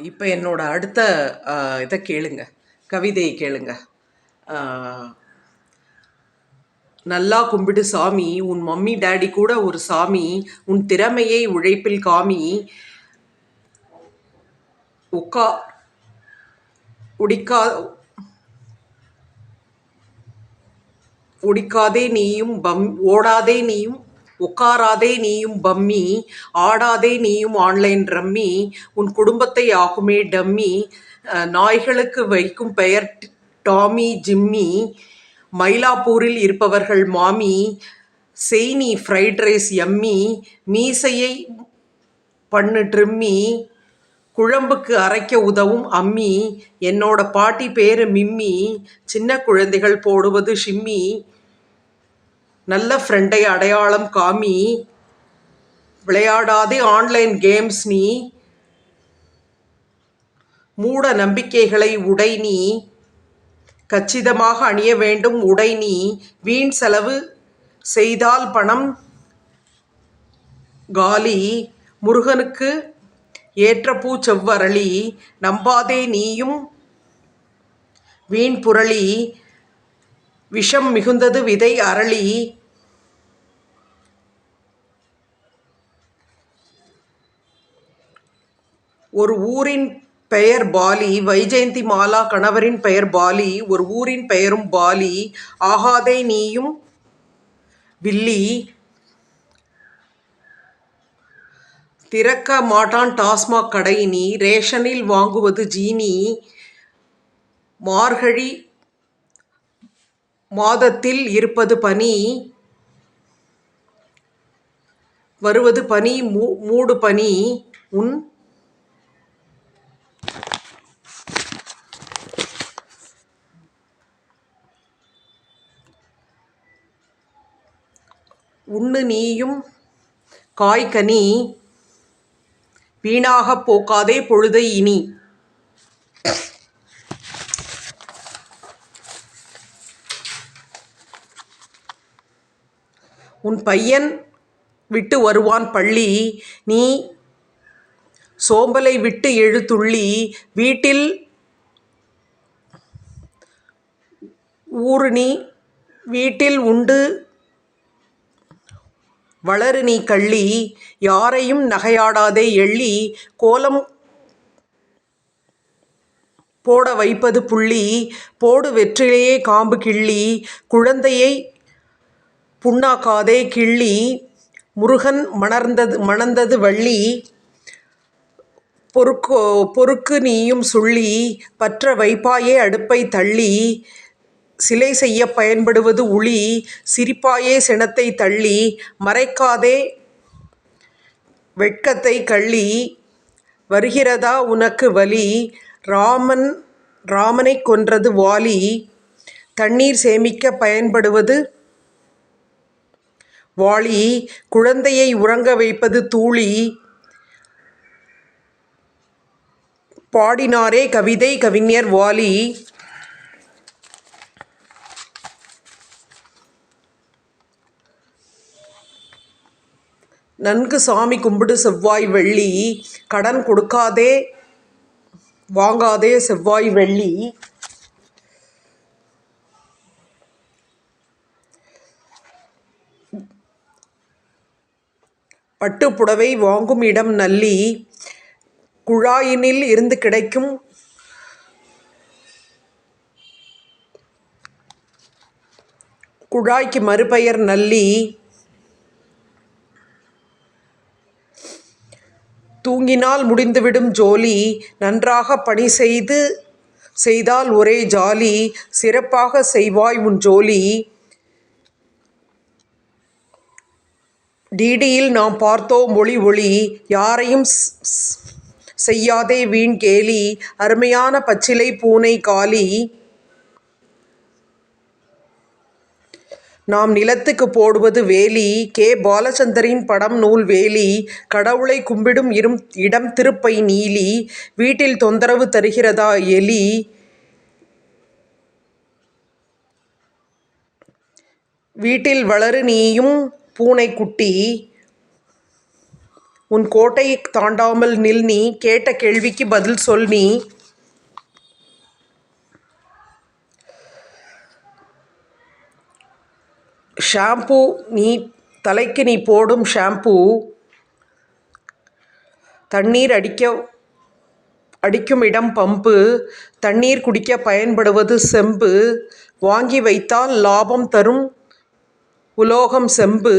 இப்போ என்னோட அடுத்த இதை கேளுங்க, கவிதையை கேளுங்க. ஆ, நல்லா கும்பிடு சாமி, உன் மம்மி டாடி கூட ஒரு சாமி, உன் திறமையை உழைப்பில் காமி, உக்கா உடிக்கா உடிக்காதே நீயும் ஓடாதே நீயும் உட்காராதே நீயும் பம்மி, ஆடாதே நீயும் ஆன்லைன் ரம்மி, உன் குடும்பத்தை ஆகுமே டம்மி, நாய்களுக்கு வைக்கும் பெயர் டாமி ஜிம்மி, மயிலாப்பூரில் இருப்பவர்கள் மாமி, செய் நீ ஃப்ரைட் ரைஸ் யம்மி, மீசையை பண்ணு ட்ரிம்மி, குழம்புக்கு அரைக்க உதவும் அம்மி, என்னோட பாட்டி பேரு மிம்மி, சின்ன குழந்தைகள் போடுவது ஷிம்மி, நல்ல ஃப்ரெண்டை அடையாளம் காமி, விளையாடாதே ஆன்லைன் கேம்ஸ் நீ, மூட நம்பிக்கைகளை உடை நீ, கச்சிதமாக அணிய வேண்டும் உடை நீ, வீண் செலவு செய்தால் பணம் காலி, முருகனுக்கு ஏற்ற பூ செவ்வரளி, நம்பாதே நீயும் வீண் புரளி, விஷம் மிகுந்தது விதை அரளி, ஒரு ஊரின் பெயர் பாலி, வைஜெயந்தி மாலா கணவரின் பெயர் பாலி, ஒரு ஊரின் பெயரும் பாலி, ஆகாதே நீயும் வில்லி, திறக்க மாட்டான் டாஸ்மாக் கடை நீ, ரேஷனில் வாங்குவது ஜீனி, மார்கழி மாதத்தில் இருப்பது பனி, வருவது பனி மூடு பனி, உன் உண்ணு நீயும் காய்கனி, வீணாகப் போக்காதே பொழுதை இனி. உன் பையன் விட்டு வருவான் பள்ளி, நீ சோம்பலை விட்டு எழு துள்ளி, வீட்டில் ஊறு நீ வீட்டில் உண்டு வளரு நீ கள்ளி, யாரையும் நகையாடாதே எள்ளி, கோலம் போட வைப்பது புள்ளி, போடு வெற்றிலையே காம்பு கிள்ளி, குழந்தையை புண்ணாக்காதே கிள்ளி, முருகன் மணந்தது வள்ளி, பொறுக்கு நீயும் சுள்ளி, பற்ற வைப்பாயே அடுப்பை தள்ளி, சிலை செய்ய பயன்படுவது உளி, சிரிப்பாயே சினத்தை தள்ளி, மறைக்காதே வெட்கத்தை கள்ளி, வருகிறதா உனக்கு வலி, ராமனைக் கொன்றது வாலி, தண்ணீர் சேமிக்க பயன்படுவது வாளி, குழந்தையை உறங்க வைப்பது தூளி, பாடினாரே கவிதை கவிஞர் வாலி. நன்கு சாமி கும்பிடு செவ்வாய் வெள்ளி, கடன் கொடுக்காதே வாங்காதே செவ்வாய் வெள்ளி, பட்டுப்புடவை வாங்கும் இடம் நல்லி, குழாயினில் இருந்து கிடைக்கும் குழாய்க்கு மறுபெயர் நல்லி, தூங்கினால் முடிந்துவிடும் ஜோலி, நன்றாக பணி செய்தால் ஒரே ஜாலி, சிறப்பாக செய்வாய் உன் ஜோலி, டிடியில் நாம் பார்த்தோம் ஒளி ஒளி, யாரையும் செய்யாதே வீண் கேலி, அருமையான பச்சிலை பூனை காளி, நாம் நிலத்துக்கு போடுவது வேலி, கே. பாலச்சந்தரின் படம் நூல்வேலி, கடவுளை கும்பிடும் இடம் திருப்பை நீலி, வீட்டில் தொந்தரவு தருகிறதா எலி, வீட்டில் வளரு நீயும் பூனைக்குட்டி, உன் கோட்டை தாண்டாமல் நில் நீ கேட்ட கேள்விக்கு பதில் சொல் நீ. ஷாம்பு நீ தலைக்கு நீ போடும் ஷாம்பு தண்ணீர் அடிக்கும் இடம் பம்பு. தண்ணீர் குடிக்க பயன்படுவது செம்பு. வாங்கி வைத்தால் லாபம் தரும் உலோகம் செம்பு.